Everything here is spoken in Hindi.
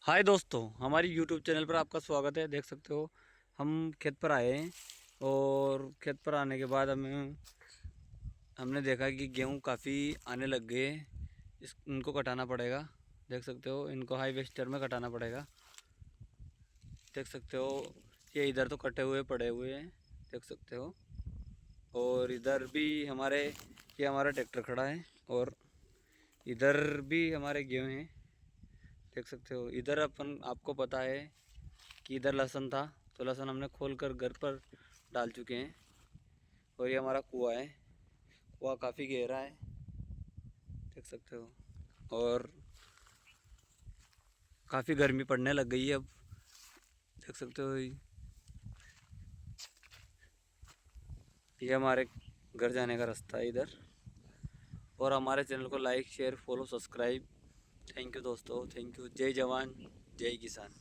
हाय दोस्तों, हमारी यूट्यूब चैनल पर आपका स्वागत है। देख सकते हो हम खेत पर आए हैं और खेत पर आने के बाद हमने देखा कि गेहूं काफ़ी आने लग गए। इनको कटाना पड़ेगा। देख सकते हो इनको हाईवेस्टर में कटाना पड़ेगा। देख सकते हो ये इधर तो कटे हुए पड़े हुए हैं, देख सकते हो। और इधर भी ये हमारा ट्रैक्टर खड़ा है और इधर भी हमारे गेहूँ हैं, देख सकते हो। इधर आपको पता है कि इधर लहसुन था, तो लहसुन हमने खोल कर घर पर डाल चुके हैं। और ये हमारा कुआं है, कुआं काफ़ी गहरा है, देख सकते हो। और काफ़ी गर्मी पड़ने लग गई है अब, देख सकते हो। ये हमारे घर जाने का रास्ता है इधर। और हमारे चैनल को like share follow subscribe. Thank you दोस्तों, थैंक यू। जय जवान जय किसान।